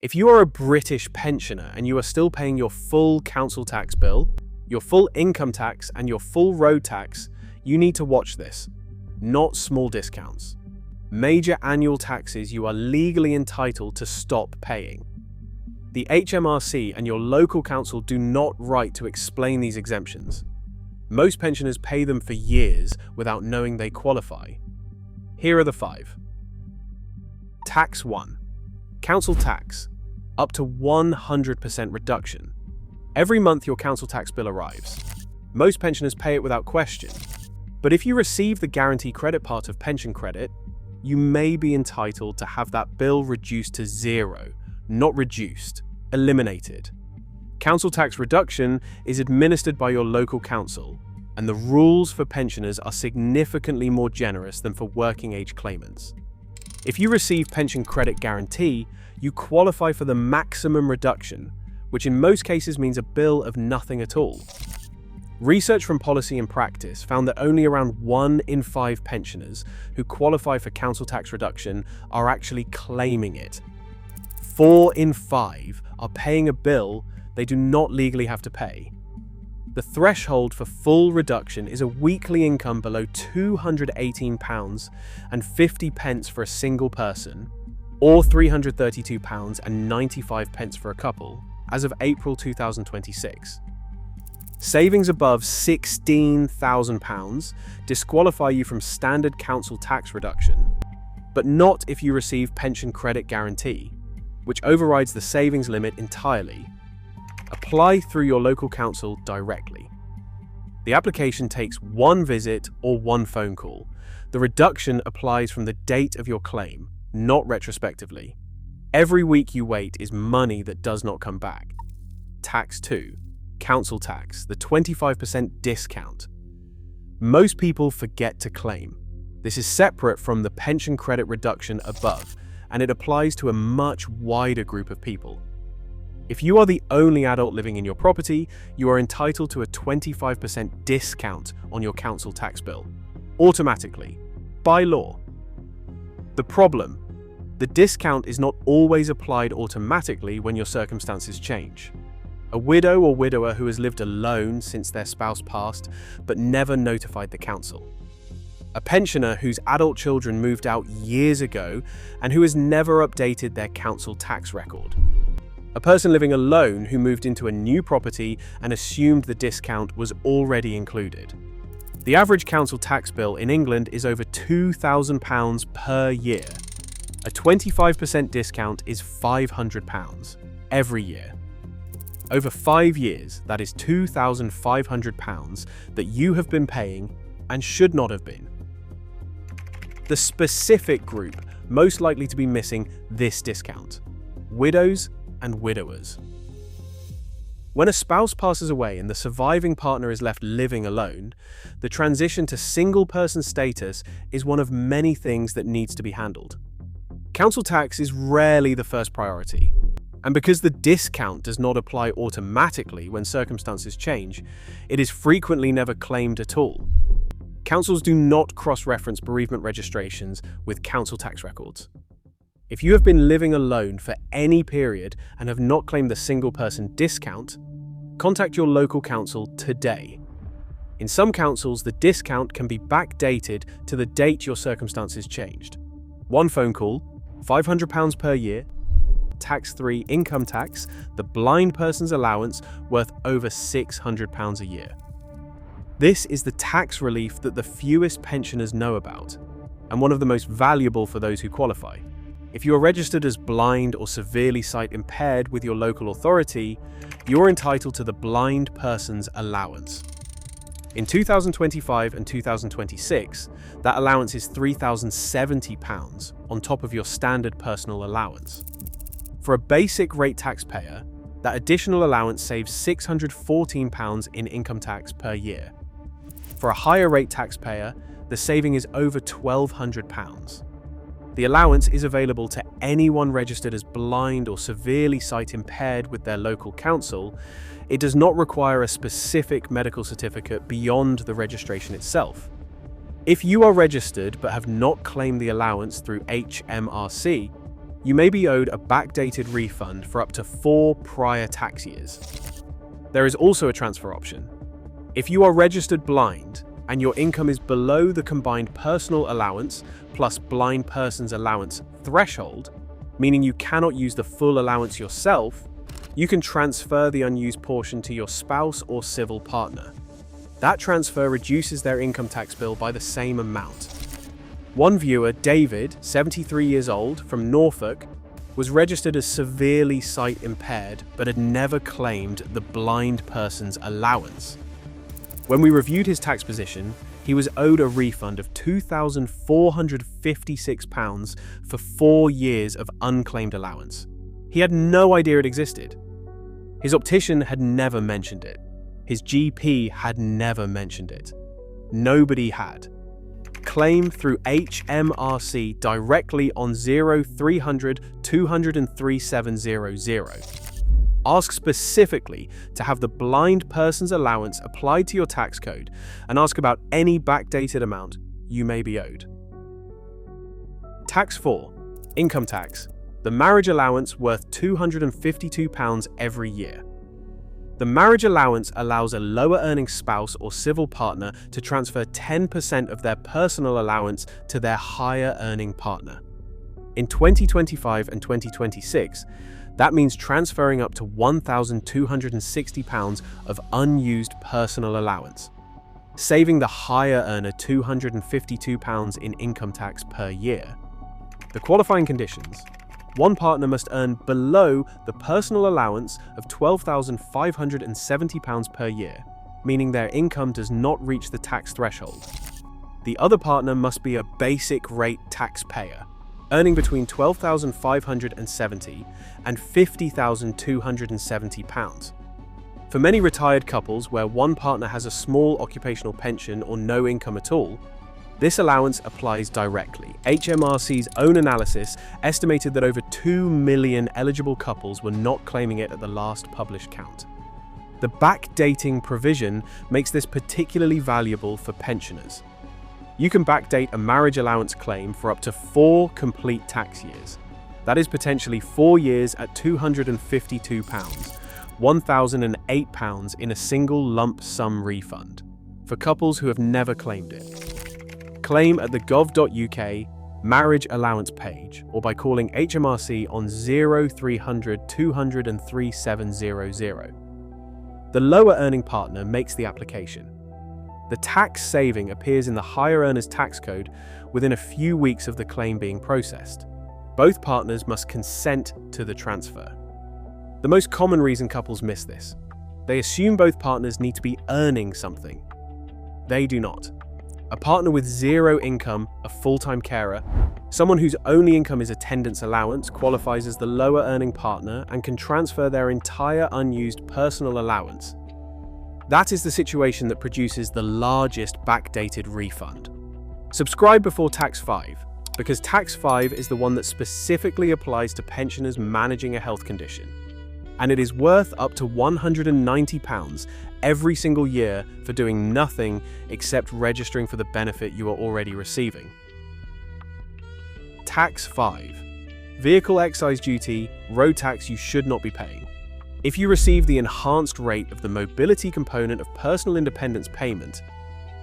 If you are a British pensioner and you are still paying your full council tax bill, your full income tax, and your full road tax, you need to watch this. Not small discounts. Major annual taxes you are legally entitled to stop paying. The HMRC and your local council do not write to explain these exemptions. Most pensioners pay them for years without knowing they qualify. Here are the 5. Tax 1. Council tax. Up to 100% reduction. Every month your council tax bill arrives. Most pensioners pay it without question. But if you receive the guarantee credit part of pension credit, you may be entitled to have that bill reduced to 0, not reduced, eliminated. Council tax reduction is administered by your local council, and the rules for pensioners are significantly more generous than for working-age claimants. If you receive pension credit guarantee, you qualify for the maximum reduction, which in most cases means a bill of nothing at all. Research from Policy and Practice found that only around 1 in 5 pensioners who qualify for council tax reduction are actually claiming it. 4 in 5 are paying a bill they do not legally have to pay. The threshold for full reduction is a weekly income below £218.50 for a single person, or £332.95 for a couple, as of April 2026. Savings above £16,000 disqualify you from standard council tax reduction, but not if you receive pension credit guarantee, which overrides the savings limit entirely. Apply through your local council directly. The application takes 1 visit or 1 phone call. The reduction applies from the date of your claim, not retrospectively. Every week you wait is money that does not come back. Tax 2. Council tax, the 25% discount. Most people forget to claim. This is separate from the pension credit reduction above, and it applies to a much wider group of people. If you are the only adult living in your property, you are entitled to a 25% discount on your council tax bill, automatically, by law. The problem: the discount is not always applied automatically when your circumstances change. A widow or widower who has lived alone since their spouse passed but never notified the council. A pensioner whose adult children moved out years ago and who has never updated their council tax record. A person living alone who moved into a new property and assumed the discount was already included. The average council tax bill in England is over £2,000 per year. A 25% discount is £500 every year. Over 5 years, that is £2,500 that you have been paying and should not have been. The specific group most likely to be missing this discount: widows and widowers. When a spouse passes away and the surviving partner is left living alone, the transition to single-person status is one of many things that needs to be handled. Council tax is rarely the first priority, and because the discount does not apply automatically when circumstances change, it is frequently never claimed at all. Councils do not cross-reference bereavement registrations with council tax records. If you have been living alone for any period and have not claimed the single-person discount, contact your local council today. In some councils, the discount can be backdated to the date your circumstances changed. 1 phone call, £500 per year. Tax 3, income tax, the blind person's allowance, worth over £600 a year. This is the tax relief that the fewest pensioners know about, and one of the most valuable for those who qualify. If you are registered as blind or severely sight impaired with your local authority, you're entitled to the blind person's allowance. In 2025 and 2026, that allowance is £3,070 on top of your standard personal allowance. For a basic rate taxpayer, that additional allowance saves £614 in income tax per year. For a higher rate taxpayer, the saving is over £1,200. The allowance is available to anyone registered as blind or severely sight impaired with their local council. It does not require a specific medical certificate beyond the registration itself. If you are registered but have not claimed the allowance through HMRC, you may be owed a backdated refund for up to 4 prior tax years. There is also a transfer option. If you are registered blind and your income is below the combined personal allowance plus blind person's allowance threshold, meaning you cannot use the full allowance yourself, you can transfer the unused portion to your spouse or civil partner. That transfer reduces their income tax bill by the same amount. One viewer, David, 73 years old, from Norfolk, was registered as severely sight impaired but had never claimed the blind person's allowance. When we reviewed his tax position, he was owed a refund of £2,456 for 4 years of unclaimed allowance. He had no idea it existed. His optician had never mentioned it. His GP had never mentioned it. Nobody had. Claim through HMRC directly on 0300 203 700. Ask specifically to have the blind person's allowance applied to your tax code and ask about any backdated amount you may be owed. Tax 4. Income tax. The marriage allowance worth £252 every year. The marriage allowance allows a lower earning spouse or civil partner to transfer 10% of their personal allowance to their higher earning partner. In 2025 and 2026, that means transferring up to £1,260 of unused personal allowance, saving the higher earner £252 in income tax per year. The qualifying conditions: one partner must earn below the personal allowance of £12,570 per year, meaning their income does not reach the tax threshold. The other partner must be a basic rate taxpayer, earning between £12,570 and £50,270. For many retired couples where one partner has a small occupational pension or no income at all, this allowance applies directly. HMRC's own analysis estimated that over 2 million eligible couples were not claiming it at the last published count. The backdating provision makes this particularly valuable for pensioners. You can backdate a marriage allowance claim for up to 4 complete tax years. That is potentially 4 years at £252, £1,008 in a single lump sum refund, for couples who have never claimed it. Claim at the gov.uk marriage allowance page or by calling HMRC on 0300 203 700. The lower earning partner makes the application. The tax saving appears in the higher earner's tax code within a few weeks of the claim being processed. Both partners must consent to the transfer. The most common reason couples miss this: they assume both partners need to be earning something. They do not. A partner with zero income, a full-time carer, someone whose only income is attendance allowance, qualifies as the lower earning partner and can transfer their entire unused personal allowance. That is the situation that produces the largest backdated refund. Subscribe before Tax 5, because Tax 5 is the one that specifically applies to pensioners managing a health condition, and it is worth up to £190 every single year for doing nothing except registering for the benefit you are already receiving. Tax 5. Vehicle excise duty, road tax you should not be paying. If you receive the enhanced rate of the mobility component of personal independence payment,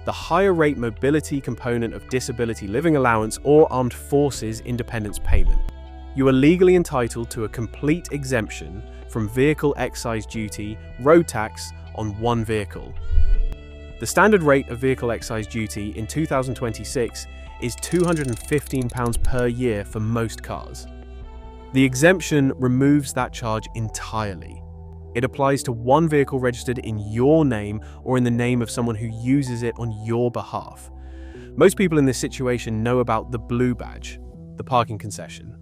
the higher rate mobility component of disability living allowance or armed forces independence payment, you are legally entitled to a complete exemption from vehicle excise duty, road tax on one vehicle. The standard rate of vehicle excise duty in 2026 is £215 per year for most cars. The exemption removes that charge entirely. It applies to one vehicle registered in your name or in the name of someone who uses it on your behalf. Most people in this situation know about the blue badge, the parking concession.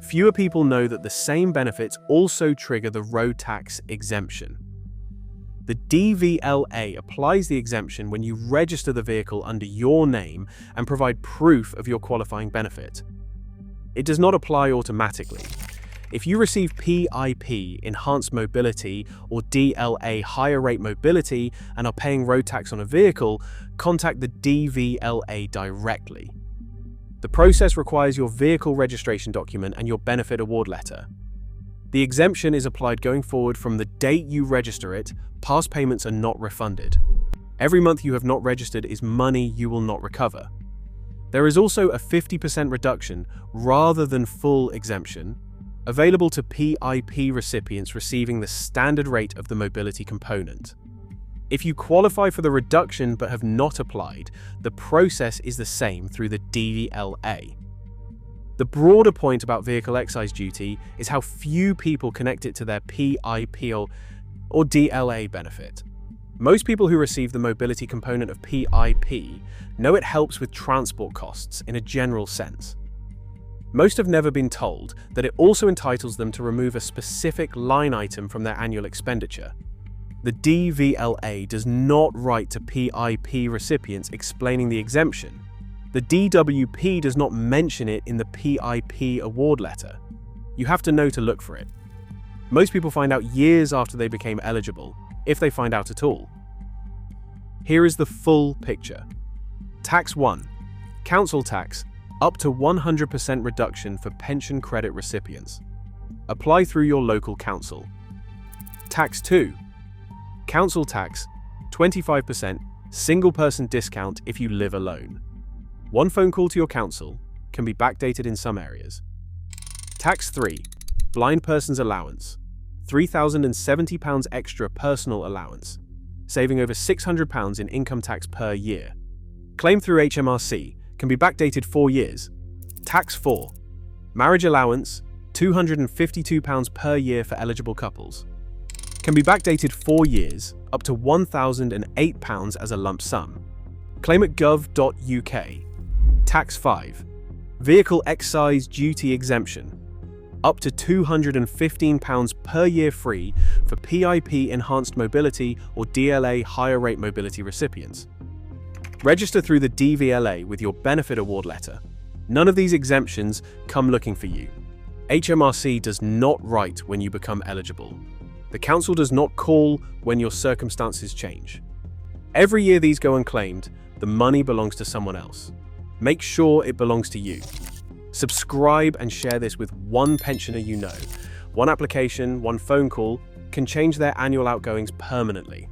Fewer people know that the same benefits also trigger the road tax exemption. The DVLA applies the exemption when you register the vehicle under your name and provide proof of your qualifying benefit. It does not apply automatically. If you receive PIP, Enhanced Mobility, or DLA, Higher Rate Mobility, and are paying road tax on a vehicle, contact the DVLA directly. The process requires your vehicle registration document and your benefit award letter. The exemption is applied going forward from the date you register it. Past payments are not refunded. Every month you have not registered is money you will not recover. There is also a 50% reduction, rather than full exemption, available to PIP recipients receiving the standard rate of the mobility component. If you qualify for the reduction but have not applied, the process is the same through the DVLA. The broader point about vehicle excise duty is how few people connect it to their PIP or DLA benefit. Most people who receive the mobility component of PIP know it helps with transport costs in a general sense. Most have never been told that it also entitles them to remove a specific line item from their annual expenditure. The DVLA does not write to PIP recipients explaining the exemption. The DWP does not mention it in the PIP award letter. You have to know to look for it. Most people find out years after they became eligible, if they find out at all. Here is the full picture. Tax 1. Council tax, up to 100% reduction for pension credit recipients. Apply through your local council. Tax 2. Council tax, 25% single-person discount if you live alone. One phone call to your council, can be backdated in some areas. Tax 3. Blind person's allowance, £3,070 extra personal allowance, saving over £600 in income tax per year. Claim through HMRC, can be backdated 4 years. Tax 4. Marriage allowance, £252 per year for eligible couples. Can be backdated 4 years, up to £1,008 as a lump sum. Claim at gov.uk. Tax 5. Vehicle excise duty exemption, up to £215 per year free for PIP enhanced mobility or DLA higher rate mobility recipients. Register through the DVLA with your benefit award letter. None of these exemptions come looking for you. HMRC does not write when you become eligible. The council does not call when your circumstances change. Every year these go unclaimed, the money belongs to someone else. Make sure it belongs to you. Subscribe and share this with one pensioner you know. One application, one phone call can change their annual outgoings permanently.